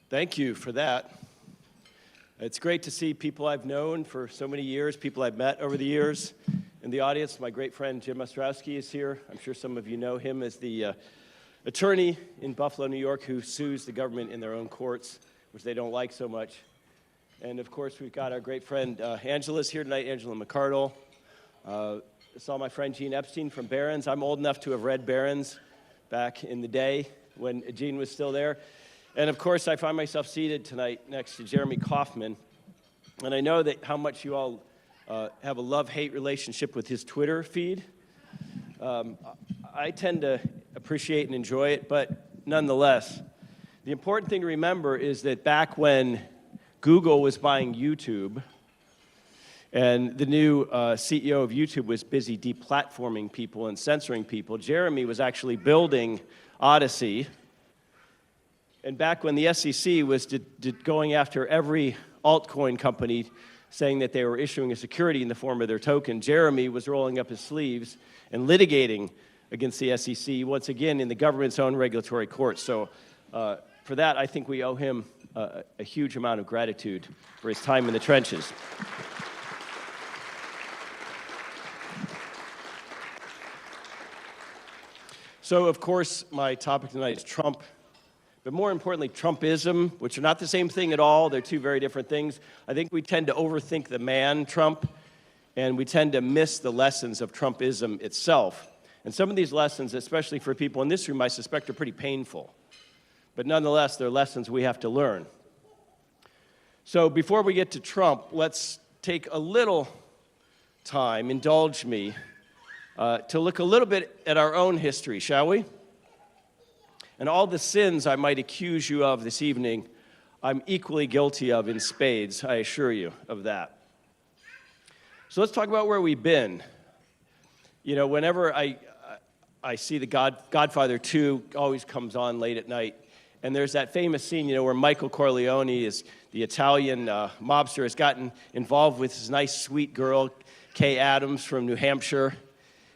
Thank you for that. It's great to see people I've known for so many years, people I've met over the years. In the audience, my great friend Jim Ostrowski is here. I'm sure some of you know him as the attorney in Buffalo, New York, who sues the government in their own courts, which they don't like so much. And of course, we've got our great friend Angela's here tonight, Angela McCardle. Saw my friend Gene Epstein from Barron's. I'm old enough to have read Barron's back in the day when Gene was still there. And of course, I find myself seated tonight next to Jeremy Kauffman. And I know that how much you all have a love-hate relationship with his Twitter feed. I tend to appreciate and enjoy it, but nonetheless, the important thing to remember is that back when Google was buying YouTube, and the new CEO of YouTube was busy deplatforming people and censoring people, Jeremy was actually building Odyssey. And back when the SEC was going after every altcoin company saying that they were issuing a security in the form of their token, Jeremy was rolling up his sleeves and litigating against the SEC, once again in the government's own regulatory court. So for that, I think we owe him a huge amount of gratitude for his time in the trenches. So, of course, my topic tonight is Trump. But more importantly, Trumpism, which are not the same thing at all. They're two very different things. I think we tend to overthink the man, Trump, and we tend to miss the lessons of Trumpism itself. And some of these lessons, especially for people in this room, I suspect are pretty painful. But nonetheless, they're lessons we have to learn. So before we get to Trump, let's take a little time, indulge me, to look a little bit at our own history, shall we? And all the sins I might accuse you of this evening, I'm equally guilty of in spades, I assure you of that. So let's talk about where we've been. You know, whenever I see the Godfather 2 always comes on late at night, and there's that famous scene, you know, where Michael Corleone, is the Italian mobster, has gotten involved with this nice, sweet girl, Kay Adams from New Hampshire,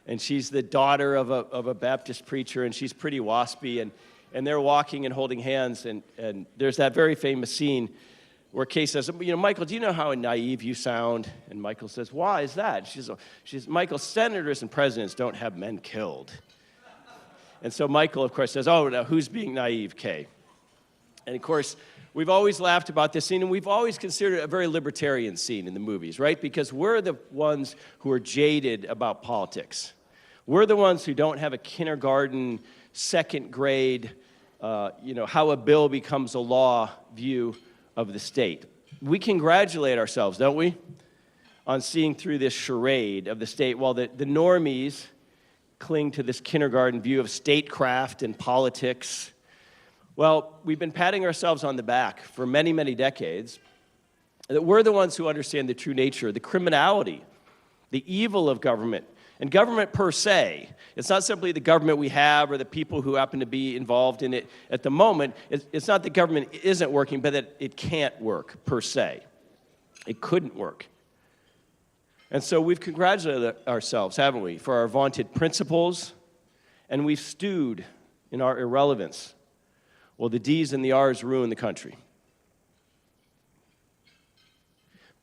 and she's the daughter of a Baptist preacher, and she's pretty waspy, and they're walking and holding hands, and there's that very famous scene where Kay says, you know, Michael, do you know how naive you sound? And Michael says, why is that? She's Michael, senators and presidents don't have men killed. And so Michael, of course, says, oh, now who's being naive, Kay? And of course, we've always laughed about this scene, and we've always considered it a very libertarian scene in the movies, right? Because we're the ones who are jaded about politics. We're the ones who don't have a kindergarten, second grade, how a bill becomes a law view of the state. We congratulate ourselves, don't we, on seeing through this charade of the state, while the normies cling to this kindergarten view of statecraft and politics. Well, we've been patting ourselves on the back for many, many decades, that we're the ones who understand the true nature, the criminality, the evil of government. And government per se, it's not simply the government we have or the people who happen to be involved in it at the moment. It's not that government isn't working, but that it can't work per se. It couldn't work. And so we've congratulated ourselves, haven't we, for our vaunted principles, and we've stewed in our irrelevance. Well, the D's and the R's ruin the country.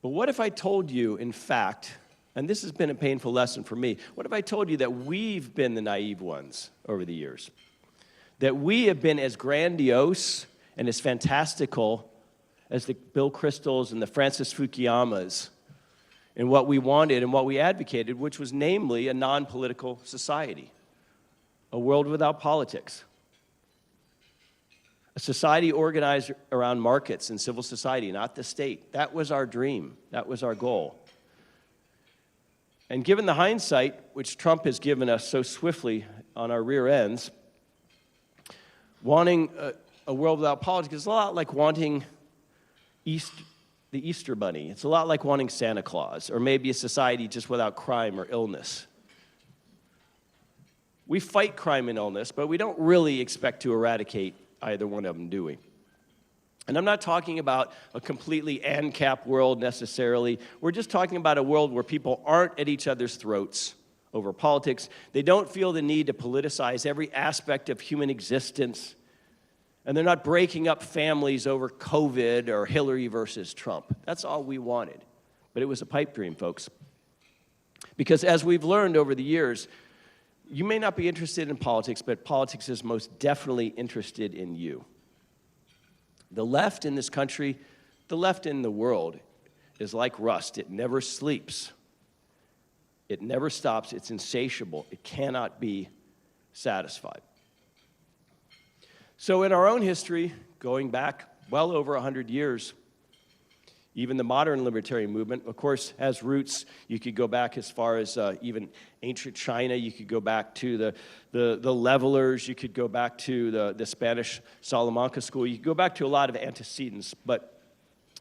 But what if I told you, in fact, and this has been a painful lesson for me, what if I told you that we've been the naive ones over the years? That we have been as grandiose and as fantastical as the Bill Kristols and the Francis Fukuyamas in what we wanted and what we advocated, which was namely a non-political society, a world without politics, a society organized around markets and civil society, not the state. That was our dream. That was our goal. And given the hindsight, which Trump has given us so swiftly on our rear ends, wanting a world without politics is a lot like wanting the Easter Bunny. It's a lot like wanting Santa Claus, or maybe a society just without crime or illness. We fight crime and illness, but we don't really expect to eradicate either one of them, do we? And I'm not talking about a completely ANCAP world necessarily. We're just talking about a world where people aren't at each other's throats over politics. They don't feel the need to politicize every aspect of human existence. And they're not breaking up families over COVID or Hillary versus Trump. That's all we wanted. But it was a pipe dream, folks. Because as we've learned over the years, you may not be interested in politics, but politics is most definitely interested in you. The left in this country, the left in the world, is like rust. It never sleeps. It never stops. It's insatiable. It cannot be satisfied. So in our own history, going back well over 100 years, even the modern libertarian movement, of course, has roots. You could go back as far as even ancient China. You could go back to the levelers. You could go back to the Spanish Salamanca school. You could go back to a lot of antecedents. But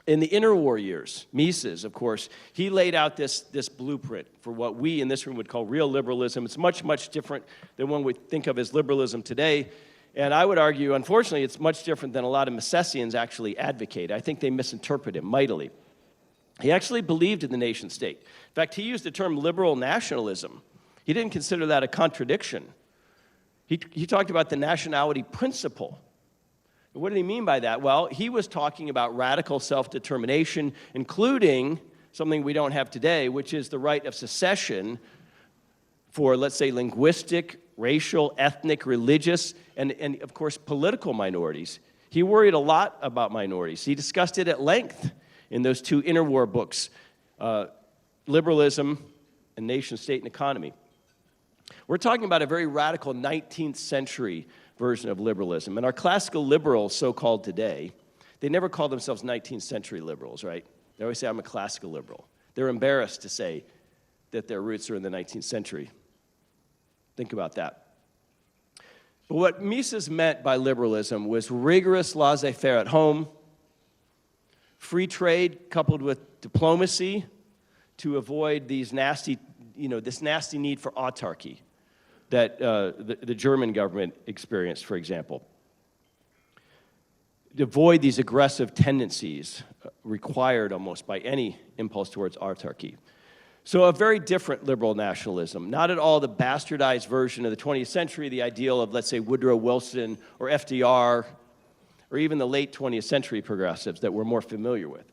in the interwar years, Mises, of course, he laid out this blueprint for what we in this room would call real liberalism. It's much, much different than one we think of as liberalism today. And I would argue, unfortunately, it's much different than a lot of Misesians actually advocate. I think they misinterpret him mightily. He actually believed in the nation state. In fact, he used the term liberal nationalism. He didn't consider that a contradiction. He talked about the nationality principle. What did he mean by that? Well, he was talking about radical self-determination, including something we don't have today, which is the right of secession for, let's say, linguistic, racial, ethnic, religious, and of course, political minorities. He worried a lot about minorities. He discussed it at length in those two interwar books, Liberalism and Nation, State, and Economy. We're talking about a very radical 19th century version of liberalism. And our classical liberals, so-called today, they never call themselves 19th century liberals, right? They always say, I'm a classical liberal. They're embarrassed to say that their roots are in the 19th century. Think about that. But what Mises meant by liberalism was rigorous laissez-faire at home, free trade coupled with diplomacy to avoid these nasty, this nasty need for autarky that the German government experienced, for example. To avoid these aggressive tendencies required almost by any impulse towards autarky. So a very different liberal nationalism, not at all the bastardized version of the 20th century, the ideal of, let's say, Woodrow Wilson or FDR, or even the late 20th century progressives that we're more familiar with.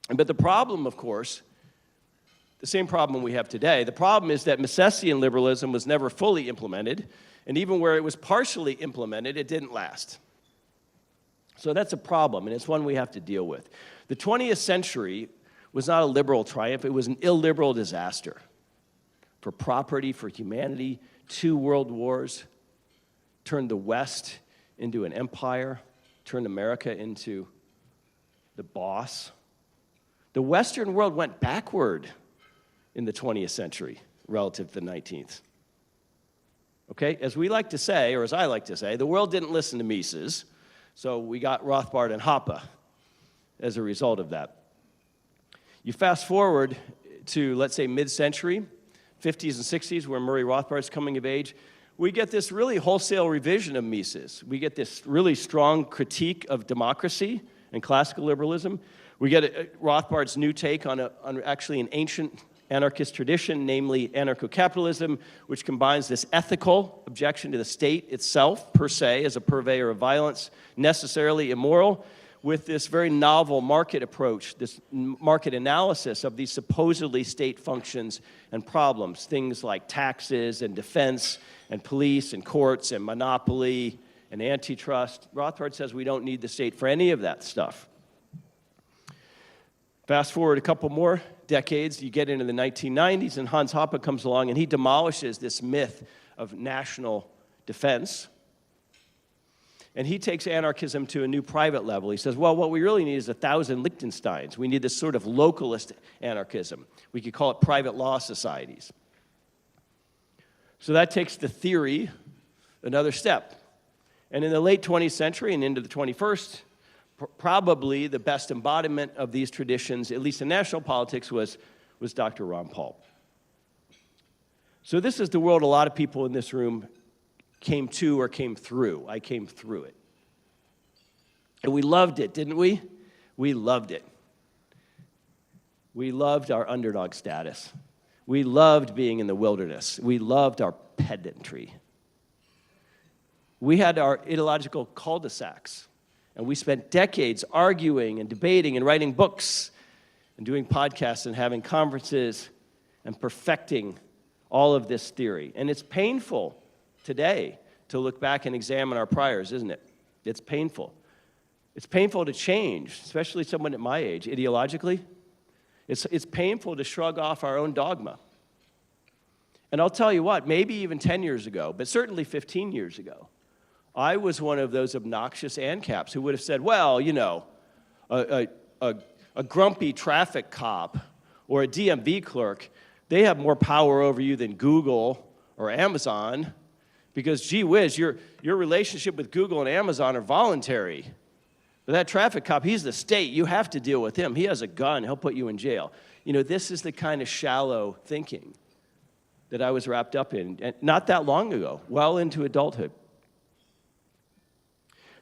But the problem, of course, the same problem we have today, the problem is that Misesian liberalism was never fully implemented, and even where it was partially implemented, it didn't last. So that's a problem, and it's one we have to deal with. The 20th century was not a liberal triumph, it was an illiberal disaster for property, for humanity. 2 world wars turned the West into an empire, turned America into the boss. The Western world went backward in the 20th century relative to the 19th. Okay, as we like to say, or as I like to say, the world didn't listen to Mises, so we got Rothbard and Hoppe as a result of that. You fast forward to, let's say, mid-century, 50s and 60s, where Murray Rothbard's coming of age, we get this really wholesale revision of Mises. We get this really strong critique of democracy and classical liberalism. We get Rothbard's new take on actually an ancient anarchist tradition, namely anarcho-capitalism, which combines this ethical objection to the state itself, per se, as a purveyor of violence, necessarily immoral, with this very novel market approach, this market analysis of these supposedly state functions and problems, things like taxes and defense and police and courts and monopoly and antitrust. Rothbard says we don't need the state for any of that stuff. Fast forward a couple more decades, you get into the 1990s, and Hans Hoppe comes along and he demolishes this myth of national defense. And he takes anarchism to a new private level. He says, well, what we really need is 1,000 Liechtensteins. We need this sort of localist anarchism. We could call it private law societies. So that takes the theory another step. And in the late 20th century and into the 21st, probably the best embodiment of these traditions, at least in national politics, was Dr. Ron Paul. So this is the world a lot of people in this room came to or came through. I came through it. And we loved it, didn't we? We loved it. We loved our underdog status. We loved being in the wilderness. We loved our pedantry. We had our ideological cul-de-sacs, and we spent decades arguing and debating and writing books and doing podcasts and having conferences and perfecting all of this theory. And it's painful today to look back and examine our priors, isn't it? It's painful. It's painful to change, especially someone at my age, ideologically. It's painful to shrug off our own dogma. And I'll tell you what, maybe even 10 years ago, but certainly 15 years ago, I was one of those obnoxious ANCAPs who would have said, well, you know, a grumpy traffic cop or a DMV clerk, they have more power over you than Google or Amazon because, gee whiz, your relationship with Google and Amazon are voluntary. But that traffic cop, he's the state. You have to deal with him. He has a gun. He'll put you in jail. You know, this is the kind of shallow thinking that I was wrapped up in, and not that long ago, well into adulthood.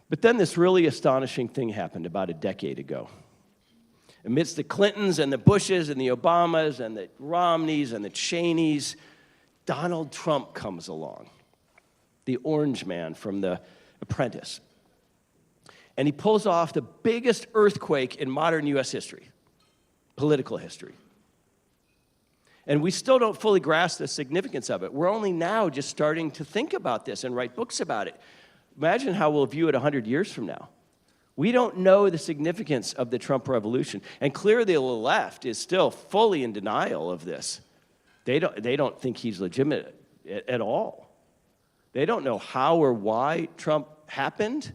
But then this really astonishing thing happened about a decade ago. Amidst the Clintons and the Bushes and the Obamas and the Romneys and the Cheneys, Donald Trump comes along, the orange man from The Apprentice. And he pulls off the biggest earthquake in modern U.S. history, political history. And we still don't fully grasp the significance of it. We're only now just starting to think about this and write books about it. Imagine how we'll view it 100 years from now. We don't know the significance of the Trump revolution. And clearly the left is still fully in denial of this. They don't think he's legitimate at all. They don't know how or why Trump happened.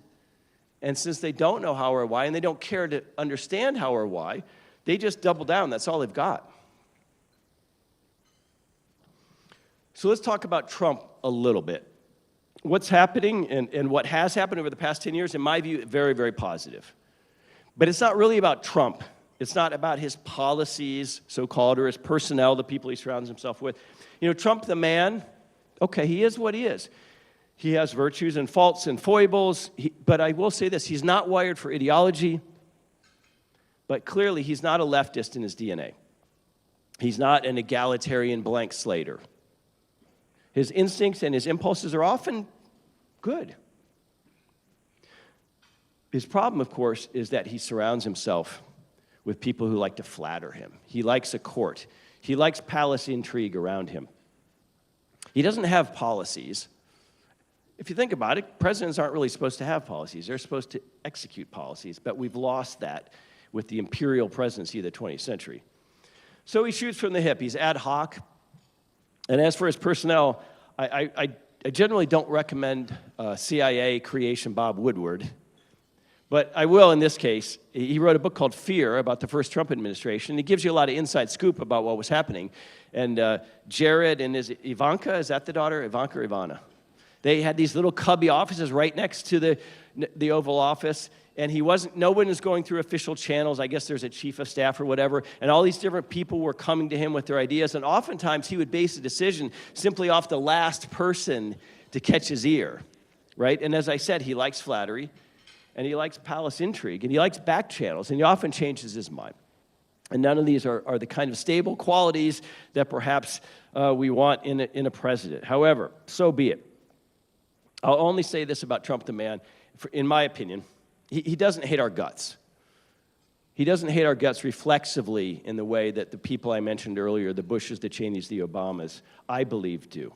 And since they don't know how or why, and they don't care to understand how or why, they just double down. That's all they've got. So let's talk about Trump a little bit. What's happening and what has happened over the past 10 years, in my view, very, very positive. But it's not really about Trump. It's not about his policies, so-called, or his personnel, the people he surrounds himself with. You know, Trump the man, okay, he is what he is. He has virtues and faults and foibles, but I will say this, he's not wired for ideology, but clearly he's not a leftist in his DNA. He's not an egalitarian blank slater. His instincts and his impulses are often good. His problem, of course, is that he surrounds himself with people who like to flatter him. He likes a court. He likes palace intrigue around him. He doesn't have policies. If you think about it, presidents aren't really supposed to have policies. They're supposed to execute policies, but we've lost that with the imperial presidency of the 20th century. So he shoots from the hip. He's ad hoc. And as for his personnel, I generally don't recommend CIA creation Bob Woodward, but I will in this case. He wrote a book called Fear about the first Trump administration. He gives you a lot of inside scoop about what was happening. And Jared and his Ivanka, is that the daughter? Ivanka or Ivana? They had these little cubby offices right next to the Oval Office, and no one was going through official channels. I guess there's a chief of staff or whatever, and all these different people were coming to him with their ideas, and oftentimes he would base a decision simply off the last person to catch his ear, right? And as I said, he likes flattery, and he likes palace intrigue, and he likes back channels, and he often changes his mind. And none of these are the kind of stable qualities that perhaps we want in a president. However, so be it. I'll only say this about Trump the man. In my opinion, he doesn't hate our guts. He doesn't hate our guts reflexively in the way that the people I mentioned earlier, the Bushes, the Cheneys, the Obamas, I believe do.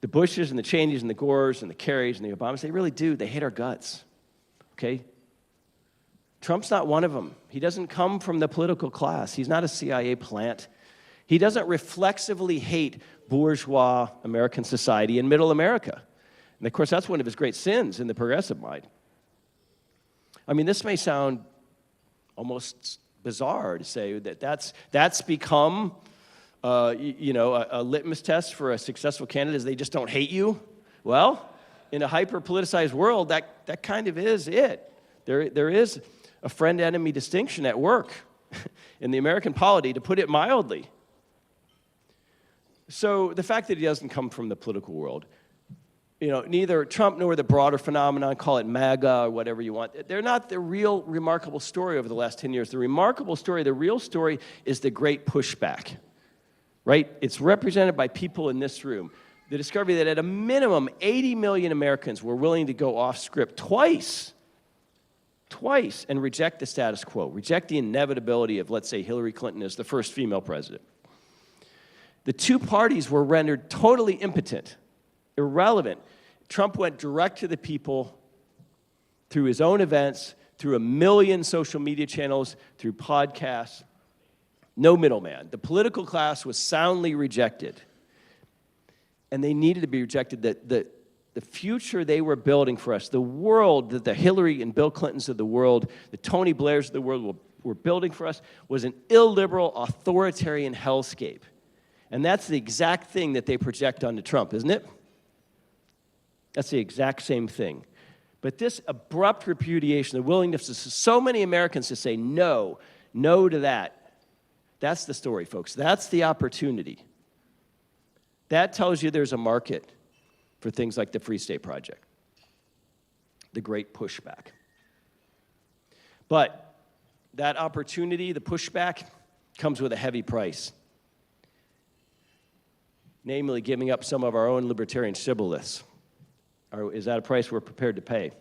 The Bushes and the Cheneys and the Gores and the Kerrys and the Obamas, they really do. They hate our guts, okay? Trump's not one of them. He doesn't come from the political class. He's not a CIA plant. He doesn't reflexively hate bourgeois American society and middle America. And of course, that's one of his great sins in the progressive mind. I mean, this may sound almost bizarre to say that that's become, a litmus test for a successful candidate is they just don't hate you. Well, in a hyper-politicized world, that kind of is it. There is a friend-enemy distinction at work in the American polity, to put it mildly. So the fact that he doesn't come from the political world, neither Trump nor the broader phenomenon, call it MAGA or whatever you want, they're not the real remarkable story over the last 10 years. The remarkable story, the real story, is the great pushback, right? It's represented by people in this room. the discovery that at a minimum, 80 million Americans were willing to go off script twice, and reject the status quo, reject the inevitability of, let's say, Hillary Clinton as the first female president. The two parties were rendered totally impotent, irrelevant. Trump went direct to the people through his own events, through 1 million social media channels, through podcasts. No middleman. The political class was soundly rejected. And they needed to be rejected. The future they were building for us, the world that the Hillary and Bill Clintons of the world, the Tony Blairs of the world were building for us, was an illiberal, authoritarian hellscape. And that's the exact thing that they project onto Trump, isn't it? That's the exact same thing. But this abrupt repudiation, the willingness of so many Americans to say no to that, that's the story, folks. That's the opportunity. That tells you there's a market for things like the Free State Project, the great pushback. But that opportunity, the pushback, comes with a heavy price. Namely, giving up some of our own libertarian shibboleths. Is that a price we're prepared to pay?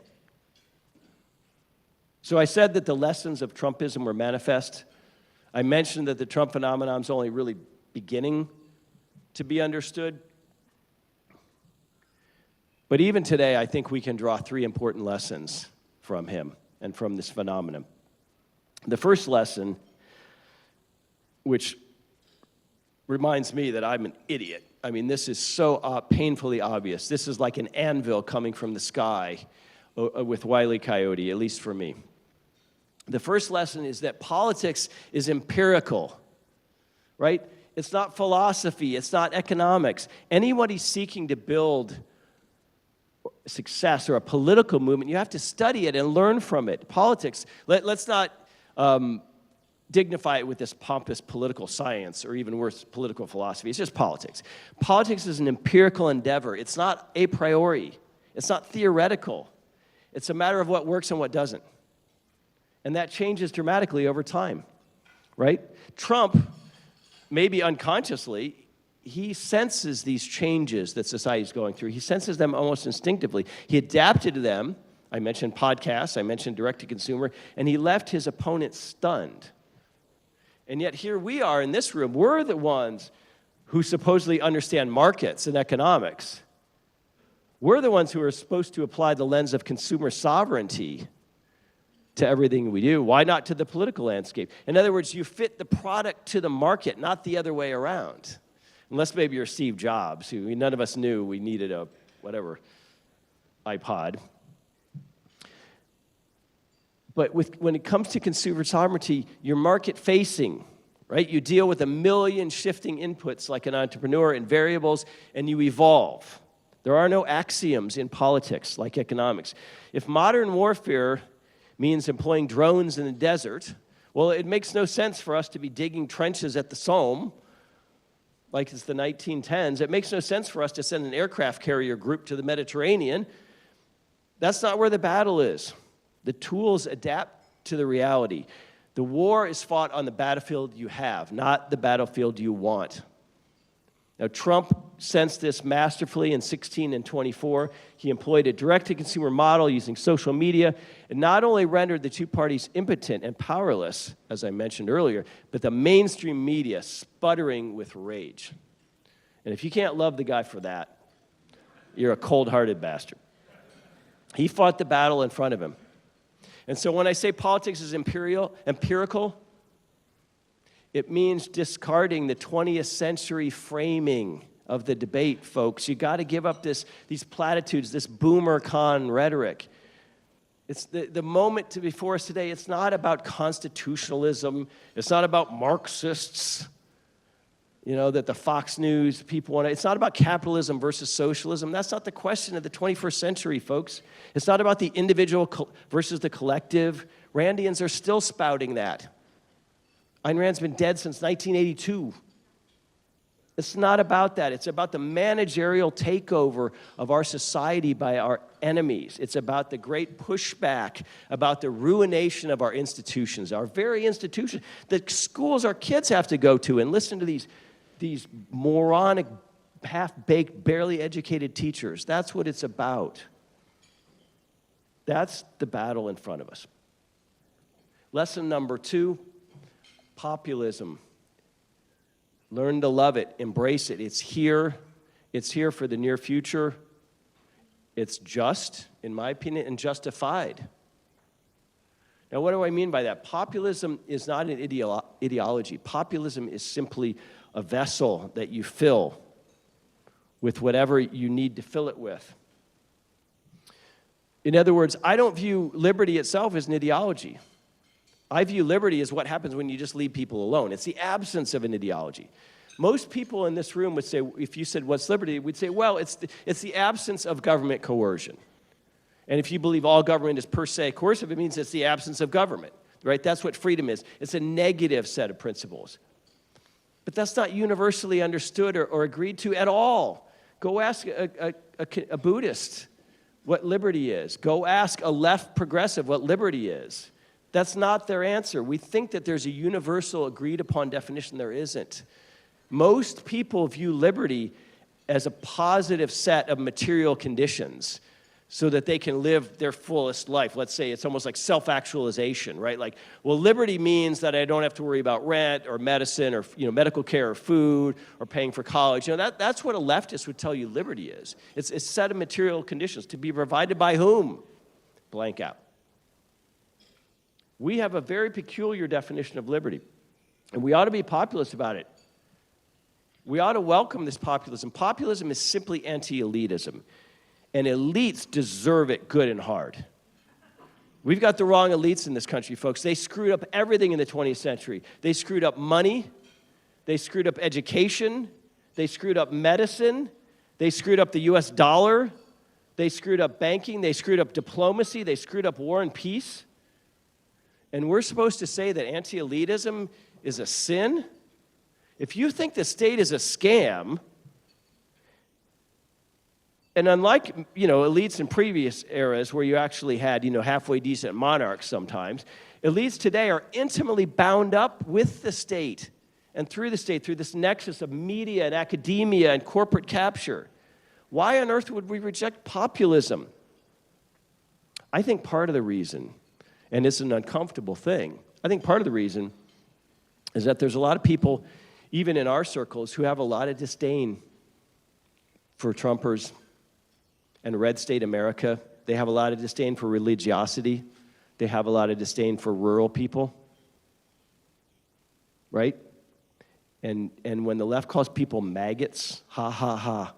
So I said that the lessons of Trumpism were manifest. I mentioned that the Trump phenomenon is only really beginning to be understood. But even today, I think we can draw 3 important lessons from him and from this phenomenon. The first lesson, which reminds me that I'm an idiot. I mean, this is so painfully obvious. This is like an anvil coming from the sky with Wile E. Coyote, at least for me. The first lesson is that politics is empirical, right? It's not philosophy. It's not economics. Anybody seeking to build success or a political movement, you have to study it and learn from it. Politics, let's not dignify it with this pompous political science or even worse, political philosophy. It's just politics. Politics is an empirical endeavor. It's not a priori. It's not theoretical. It's a matter of what works and what doesn't. And that changes dramatically over time, right? Trump, maybe unconsciously, he senses these changes that society is going through. He senses them almost instinctively. He adapted to them. I mentioned podcasts. I mentioned direct-to-consumer. And he left his opponents stunned. And yet here we are in this room. We're the ones who supposedly understand markets and economics. We're the ones who are supposed to apply the lens of consumer sovereignty to everything we do. Why not to the political landscape? In other words, you fit the product to the market, not the other way around. Unless maybe you're Steve Jobs, who none of us knew we needed a, whatever, iPod. But when it comes to consumer sovereignty, you're market-facing, right? You deal with 1 million shifting inputs like an entrepreneur and variables, and you evolve. There are no axioms in politics like economics. If modern warfare means employing drones in the desert, well, it makes no sense for us to be digging trenches at the Somme like it's the 1910s. It makes no sense for us to send an aircraft carrier group to the Mediterranean. That's not where the battle is. The tools adapt to the reality. The war is fought on the battlefield you have, not the battlefield you want. Now, Trump sensed this masterfully in 16 and 24. He employed a direct-to-consumer model using social media and not only rendered the two parties impotent and powerless, as I mentioned earlier, but the mainstream media sputtering with rage. And if you can't love the guy for that, you're a cold-hearted bastard. He fought the battle in front of him. And so when I say politics is empirical, it means discarding the 20th century framing of the debate, folks. You got to give up these platitudes, this boomer con rhetoric. It's the moment before us today. It's not about constitutionalism. It's not about Marxists, that the Fox News people want to. It's not about capitalism versus socialism. That's not the question of the 21st century, folks. It's not about the individual versus the collective. Randians are still spouting that. Ayn Rand's been dead since 1982. It's not about that. It's about the managerial takeover of our society by our enemies. It's about the great pushback, about the ruination of our institutions, our very institutions, the schools our kids have to go to and listen to these moronic half-baked, barely educated teachers. That's what it's about. That's the battle in front of us. Lesson number 2, populism. Learn to love it, embrace it. It's here. It's here for the near future. It's just, in my opinion, and justified. Now, what do I mean by that? Populism is not an ideology. Populism is simply a vessel that you fill with whatever you need to fill it with. In other words, I don't view liberty itself as an ideology. I view liberty as what happens when you just leave people alone. It's the absence of an ideology. Most people in this room would say, if you said, what's liberty? We'd say, well, it's the absence of government coercion. And if you believe all government is per se coercive, it means it's the absence of government, right? That's what freedom is. It's a negative set of principles. But that's not universally understood or agreed to at all. Go ask a Buddhist what liberty is. Go ask a left progressive what liberty is. That's not their answer. We think that there's a universal agreed upon definition. There isn't. Most people view liberty as a positive set of material conditions so that they can live their fullest life. Let's say it's almost like self-actualization, right? Like, well, liberty means that I don't have to worry about rent or medicine or medical care or food or paying for college. That's what a leftist would tell you liberty is. It's a set of material conditions to be provided by whom? Blank out. We have a very peculiar definition of liberty, and we ought to be populist about it. We ought to welcome this populism. Populism is simply anti-elitism. And elites deserve it good and hard. We've got the wrong elites in this country, folks. They screwed up everything in the 20th century. They screwed up money. They screwed up education. They screwed up medicine. They screwed up the US dollar. They screwed up banking. They screwed up diplomacy. They screwed up war and peace. And we're supposed to say that anti-elitism is a sin? If you think the state is a scam, and unlike, elites in previous eras where you actually had, halfway decent monarchs sometimes, elites today are intimately bound up with the state and through the state, through this nexus of media and academia and corporate capture. Why on earth would we reject populism? I think part of the reason, and it's an uncomfortable thing, I think part of the reason is that there's a lot of people, even in our circles, who have a lot of disdain for Trumpers and red state America. They have a lot of disdain for religiosity. They have a lot of disdain for rural people, right? And when the left calls people maggots, ha, ha, ha.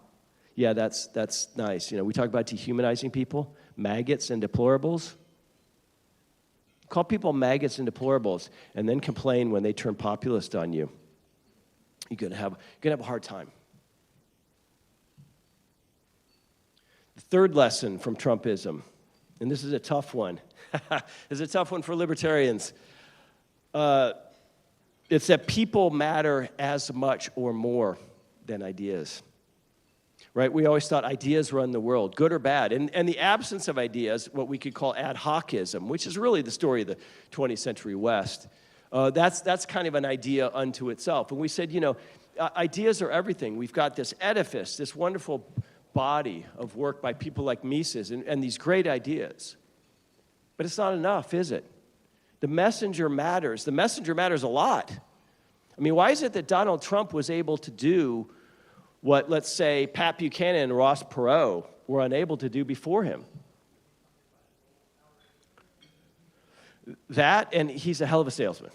Yeah, that's nice. We talk about dehumanizing people, maggots and deplorables. Call people maggots and deplorables and then complain when they turn populist on you. You're gonna have a hard time. The third lesson from Trumpism, and this is a tough one. It's a tough one for libertarians. It's that people matter as much or more than ideas. Right? We always thought ideas run the world, good or bad. And the absence of ideas, what we could call ad hocism, which is really the story of the 20th century West, that's kind of an idea unto itself. And we said, ideas are everything. We've got this edifice, this wonderful body of work by people like Mises and these great ideas. But it's not enough, is it? The messenger matters. The messenger matters a lot. I mean, why is it that Donald Trump was able to do what, let's say, Pat Buchanan and Ross Perot were unable to do before him? That, and he's a hell of a salesman.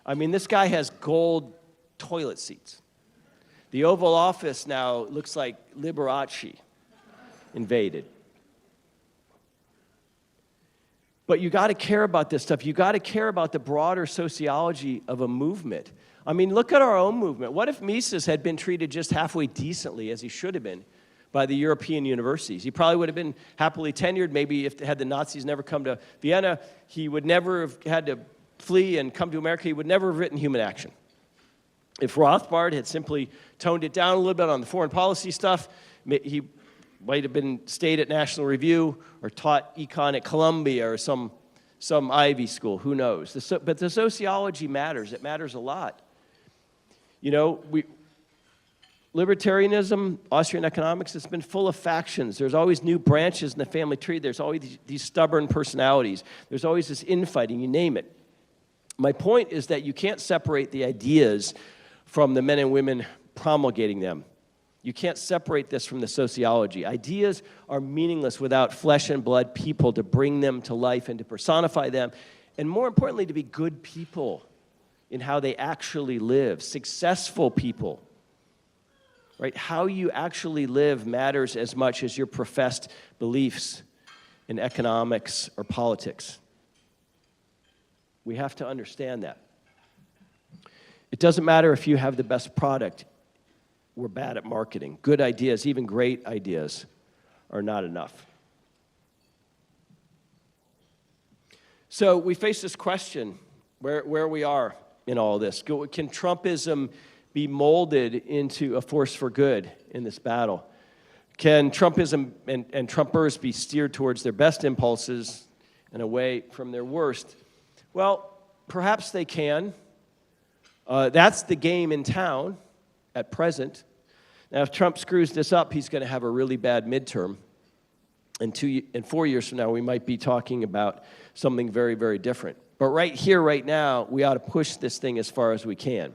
I mean, this guy has gold toilet seats. The Oval Office now looks like Liberace invaded. But you got to care about this stuff. You got to care about the broader sociology of a movement. I mean, look at our own movement. What if Mises had been treated just halfway decently, as he should have been, by the European universities? He probably would have been happily tenured. Maybe had the Nazis never come to Vienna, he would never have had to flee and come to America. He would never have written Human Action. If Rothbard had simply toned it down a little bit on the foreign policy stuff, he might have stayed at National Review or taught econ at Columbia or some Ivy school. Who knows? But the sociology matters. It matters a lot. Let's libertarianism, Austrian economics, it's been full of factions. There's always new branches in the family tree. There's always these stubborn personalities. There's always this infighting, you name it. My point is that you can't separate the ideas from the men and women promulgating them. You can't separate this from the sociology. Ideas are meaningless without flesh and blood people to bring them to life and to personify them, and more importantly, to be good people in how they actually live, successful people. Right? How you actually live matters as much as your professed beliefs in economics or politics. We have to understand that. It doesn't matter if you have the best product. We're bad at marketing. Good ideas, even great ideas, are not enough. So we face this question, where we are in all this. Can Trumpism be molded into a force for good in this battle? Can Trumpism and Trumpers be steered towards their best impulses and away from their worst? Well, perhaps they can. That's the game in town at present. Now, if Trump screws this up, he's going to have a really bad midterm. And 4 years from now, we might be talking about something very, very different. But right here, right now, we ought to push this thing as far as we can.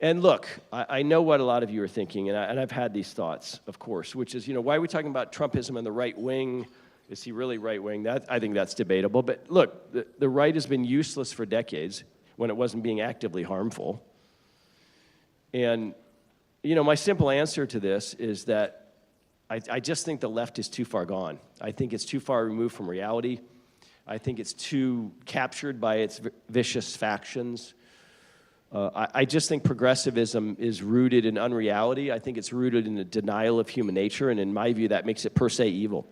And look, I know what a lot of you are thinking, and I've had these thoughts, of course, which is, why are we talking about Trumpism and the right wing? Is he really right wing? I think that's debatable. But look, the right has been useless for decades when it wasn't being actively harmful. And, my simple answer to this is that I just think the left is too far gone. I think it's too far removed from reality. I think it's too captured by its vicious factions. I just think progressivism is rooted in unreality. I think it's rooted in a denial of human nature, and in my view, that makes it per se evil.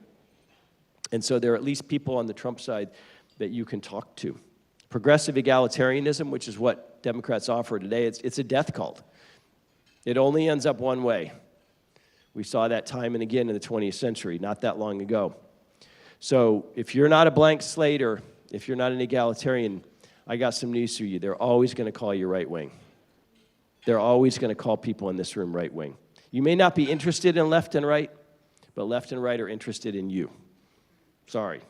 And so there are at least people on the Trump side that you can talk to. Progressive egalitarianism, which is what Democrats offer today, it's a death cult. It only ends up one way. We saw that time and again in the 20th century, not that long ago. So if you're not a blank slate, or if you're not an egalitarian, I got some news for you. They're always going to call you right wing. They're always going to call people in this room right wing. You may not be interested in left and right, but left and right are interested in you. Sorry.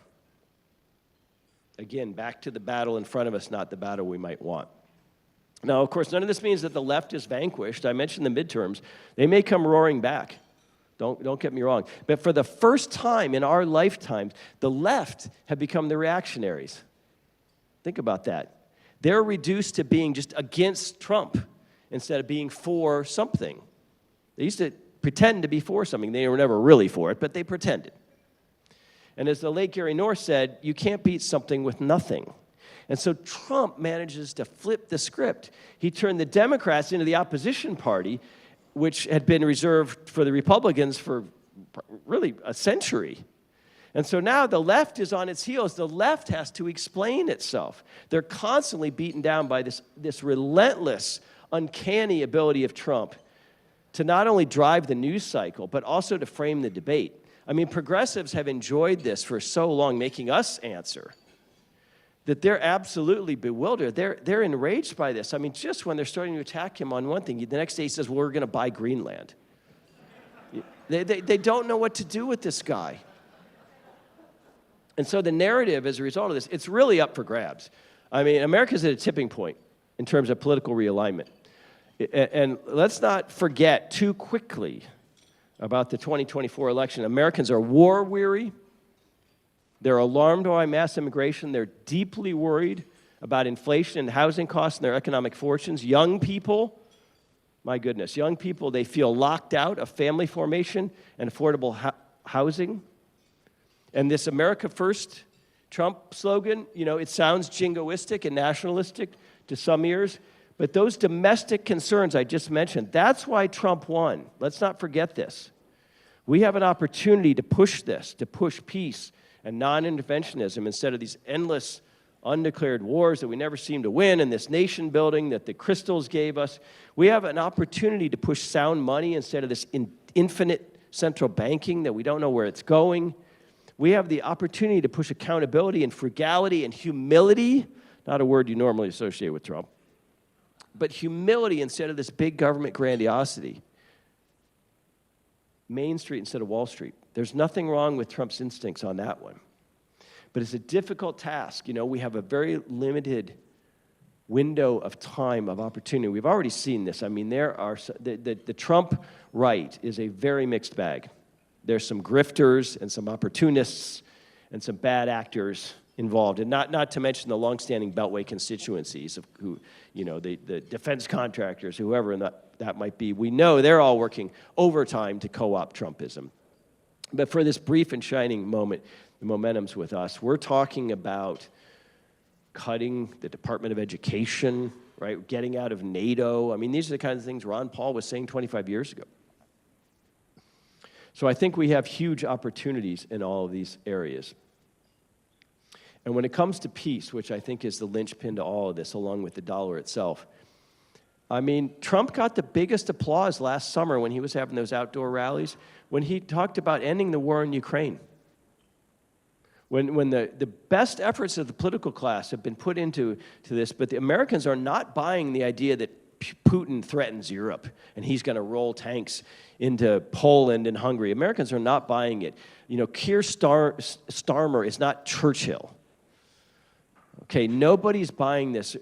Again, back to the battle in front of us, not the battle we might want. Now, of course, none of this means that the left is vanquished. I mentioned the midterms. They may come roaring back. Don't get me wrong. But for the first time in our lifetimes, the left have become the reactionaries. Think about that. They're reduced to being just against Trump instead of being for something. They used to pretend to be for something. They were never really for it, but they pretended. And as the late Gary North said, you can't beat something with nothing. And so Trump manages to flip the script. He turned the Democrats into the opposition party, which had been reserved for the Republicans for really a century. And so now the left is on its heels. The left has to explain itself. They're constantly beaten down by this relentless, uncanny ability of Trump to not only drive the news cycle, but also to frame the debate. I mean, progressives have enjoyed this for so long, making us answer, that they're absolutely bewildered. They're enraged by this. I mean, just when they're starting to attack him on one thing, the next day he says, well, we're going to buy Greenland. They don't know what to do with this guy. And so the narrative, as a result of this, it's really up for grabs. I mean, America's at a tipping point in terms of political realignment. And let's not forget too quickly about the 2024 election. Americans are war-weary. They're alarmed by mass immigration. They're deeply worried about inflation and housing costs and their economic fortunes. Young people, my goodness, young people, they feel locked out of family formation and affordable housing. And this America First Trump slogan, it sounds jingoistic and nationalistic to some ears, but those domestic concerns I just mentioned, that's why Trump won. Let's not forget this. We have an opportunity to push this, to push peace and non-interventionism instead of these endless undeclared wars that we never seem to win and this nation building that the crystals gave us. We have an opportunity to push sound money instead of this infinite central banking that we don't know where it's going. We have the opportunity to push accountability and frugality and humility, not a word you normally associate with Trump. But humility instead of this big government grandiosity. Main Street instead of Wall Street. There's nothing wrong with Trump's instincts on that one. But it's a difficult task. You know, we have a very limited window of time of opportunity. We've already seen this. I mean, there are the Trump right is a very mixed bag. There's some grifters and some opportunists and some bad actors involved, and not to mention the longstanding Beltway constituencies of who, you know, the defense contractors, whoever that might be. We know they're all working overtime to co-opt Trumpism. But for this brief and shining moment, the momentum's with us. We're talking about cutting the Department of Education, right? Getting out of NATO. I mean, these are the kinds of things Ron Paul was saying 25 years ago. So I think we have huge opportunities in all of these areas. And when it comes to peace, which I think is the linchpin to all of this, along with the dollar itself, I mean, Trump got the biggest applause last summer when he was having those outdoor rallies, when he talked about ending the war in Ukraine. When the best efforts of the political class have been put into this, but the Americans are not buying the idea that Putin threatens Europe and he's going to roll tanks into Poland and Hungary. Americans are not buying it. You know, Keir Starmer is not Churchill. Okay, nobody's buying this.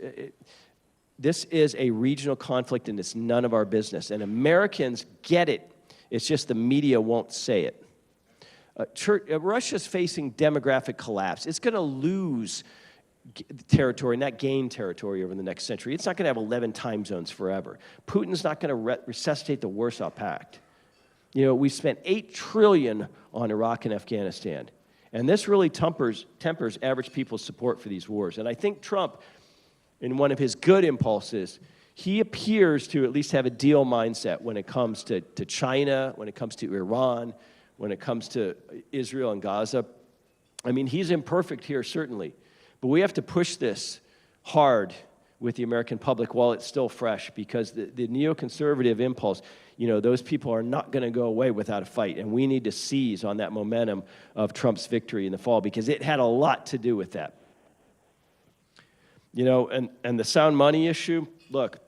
This is a regional conflict and it's none of our business. And Americans get it. It's just the media won't say it. Russia's facing demographic collapse. It's going to lose territory, not gain territory over the next century. It's not going to have 11 time zones forever. Putin's not going to resuscitate the Warsaw Pact. You know, we spent $8 trillion on Iraq and Afghanistan. And this really tempers average people's support for these wars. And I think Trump, in one of his good impulses, he appears to at least have a deal mindset when it comes to China, when it comes to Iran, when it comes to Israel and Gaza. I mean, he's imperfect here, certainly. But we have to push this hard with the American public while it's still fresh, because the neoconservative impulse, you know, those people are not going to go away without a fight. And we need to seize on that momentum of Trump's victory in the fall, because it had a lot to do with that. You know, and the sound money issue, look,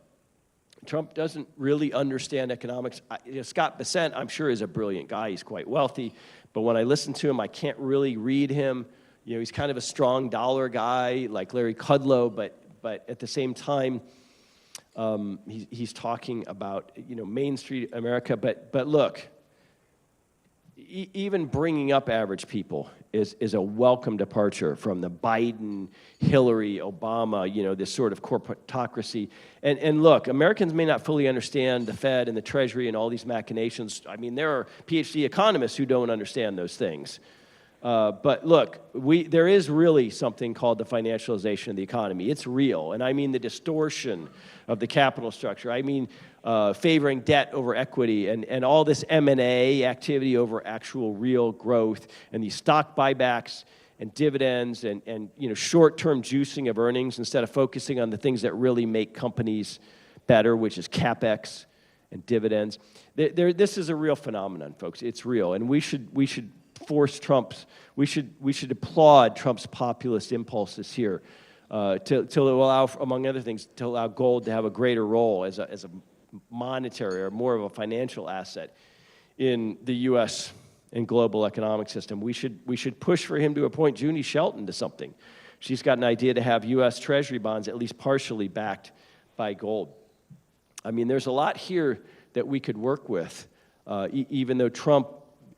Trump doesn't really understand economics. Scott Bessent, I'm sure, is a brilliant guy. He's quite wealthy. But when I listen to him, I can't really read him. You know, he's kind of a strong dollar guy like Larry Kudlow, but at the same time, he's talking about, you know, Main Street America. But look, even bringing up average people is a welcome departure from the Biden, Hillary, Obama, you know, this sort of corporatocracy. And look, Americans may not fully understand the Fed and the Treasury and all these machinations. I mean, there are PhD economists who don't understand those things. But look, there is really something called the financialization of the economy. It's real, and I mean the distortion of the capital structure. I mean favoring debt over equity, and all this M&A activity over actual real growth, and these stock buybacks and dividends, and you know, short-term juicing of earnings instead of focusing on the things that really make companies better, which is CapEx and dividends. This is a real phenomenon, folks. It's real, and we should force we should applaud Trump's populist impulses here to allow, among other things, to allow gold to have a greater role as a monetary or more of a financial asset in the U.S. and global economic system. We should push for him to appoint Junie Shelton to something. She's got an idea to have U.S. Treasury bonds at least partially backed by gold. I mean, there's a lot here that we could work with, even though Trump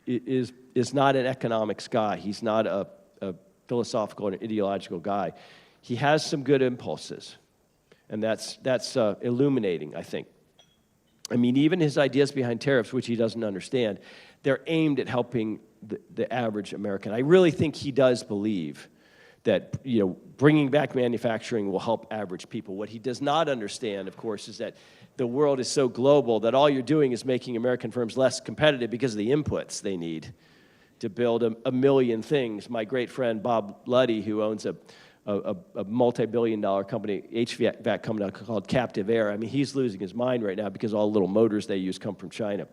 is not an economics guy. He's not a philosophical and ideological guy. He has some good impulses, and that's illuminating, I think. I mean, even his ideas behind tariffs, which he doesn't understand, they're aimed at helping the average American. I really think he does believe that, you know, bringing back manufacturing will help average people. What he does not understand, of course, is that the world is so global that all you're doing is making American firms less competitive because of the inputs they need to build a million things. My great friend Bob Luddy, who owns a multi-billion-dollar company, HVAC company called Captive Air, I mean, he's losing his mind right now because all the little motors they use come from China.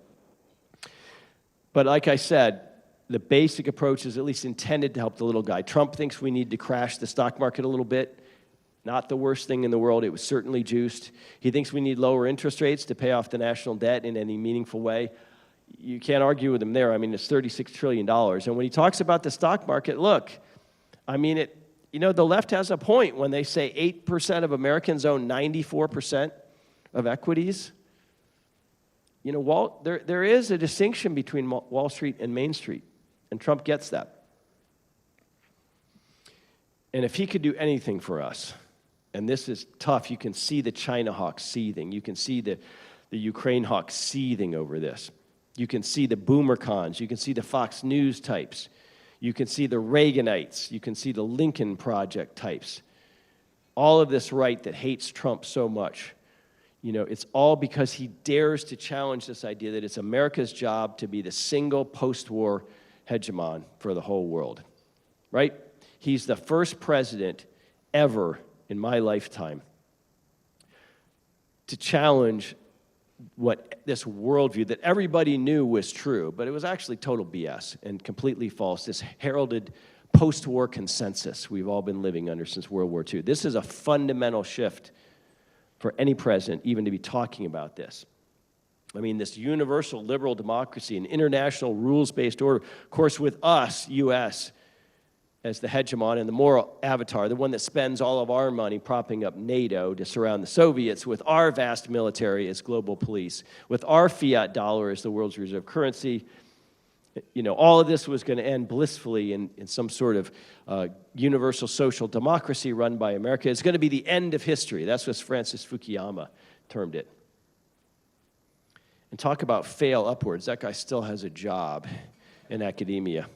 But like I said, the basic approach is at least intended to help the little guy. Trump thinks we need to crash the stock market a little bit. Not the worst thing in the world. It was certainly juiced. He thinks we need lower interest rates to pay off the national debt in any meaningful way. You can't argue with him there. I mean, it's $36 trillion. And when he talks about the stock market, look, I mean, the left has a point when they say 8% of Americans own 94% of equities. There is a distinction between Wall Street and Main Street, and Trump gets that. And if he could do anything for us, and this is tough, you can see the China hawks seething. You can see the Ukraine hawks seething over this. You can see the boomer cons. You can see the Fox News types. You can see the Reaganites. You can see the Lincoln Project types. All of this right that hates Trump so much. It's all because he dares to challenge this idea that it's America's job to be the single post-war hegemon for the whole world, right? He's the first president ever in my lifetime to challenge what this worldview that everybody knew was true, but it was actually total BS and completely false, this heralded post-war consensus we've all been living under since World War II. This is a fundamental shift for any president even to be talking about this. I mean, this universal liberal democracy and international rules-based order, of course, with us, U.S., as the hegemon and the moral avatar, the one that spends all of our money propping up NATO to surround the Soviets, with our vast military as global police, with our fiat dollar as the world's reserve currency. All of this was going to end blissfully in some sort of universal social democracy run by America. It's going to be the end of history. That's what Francis Fukuyama termed it. And talk about fail upwards. That guy still has a job in academia.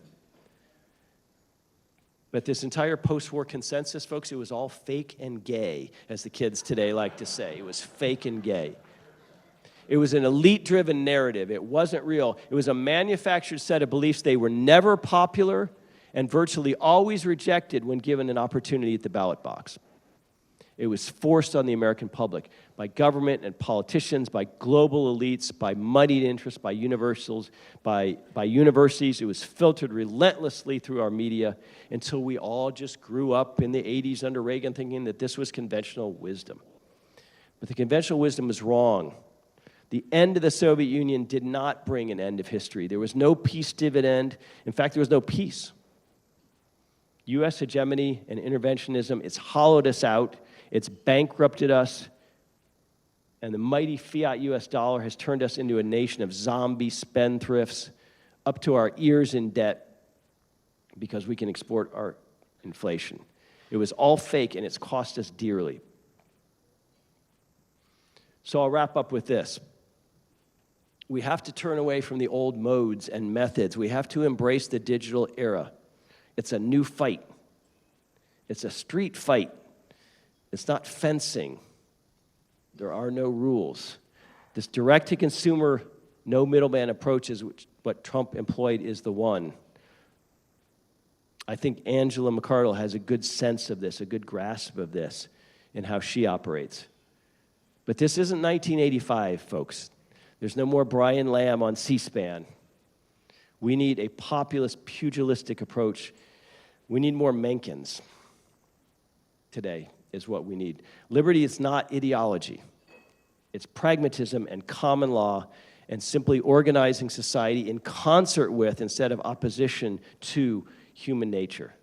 But this entire post-war consensus, folks, it was all fake and gay, as the kids today like to say. It was fake and gay. It was an elite-driven narrative. It wasn't real. It was a manufactured set of beliefs. They were never popular and virtually always rejected when given an opportunity at the ballot box. It was forced on the American public by government and politicians, by global elites, by moneyed interests, by universities. It was filtered relentlessly through our media until we all just grew up in the 80s under Reagan thinking that this was conventional wisdom. But the conventional wisdom was wrong. The end of the Soviet Union did not bring an end of history. There was no peace dividend. In fact, there was no peace. U.S. hegemony and interventionism, it's hollowed us out. It's bankrupted us, and the mighty fiat U.S. dollar has turned us into a nation of zombie spendthrifts up to our ears in debt because we can export our inflation. It was all fake, and it's cost us dearly. So I'll wrap up with this. We have to turn away from the old modes and methods. We have to embrace the digital era. It's a new fight. It's a street fight. It's not fencing. There are no rules. This direct-to-consumer, no middleman approach is what Trump employed is the one. I think Angela McArdle has a good sense of this, a good grasp of this in how she operates. But this isn't 1985, folks. There's no more Brian Lamb on C-SPAN. We need a populist, pugilistic approach. We need more Mencken's today is what we need. Liberty is not ideology. It's pragmatism and common law and simply organizing society in concert with, instead of opposition to, human nature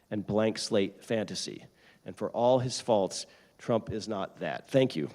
and blank slate fantasy. And for all his faults, Trump is not that. Thank you.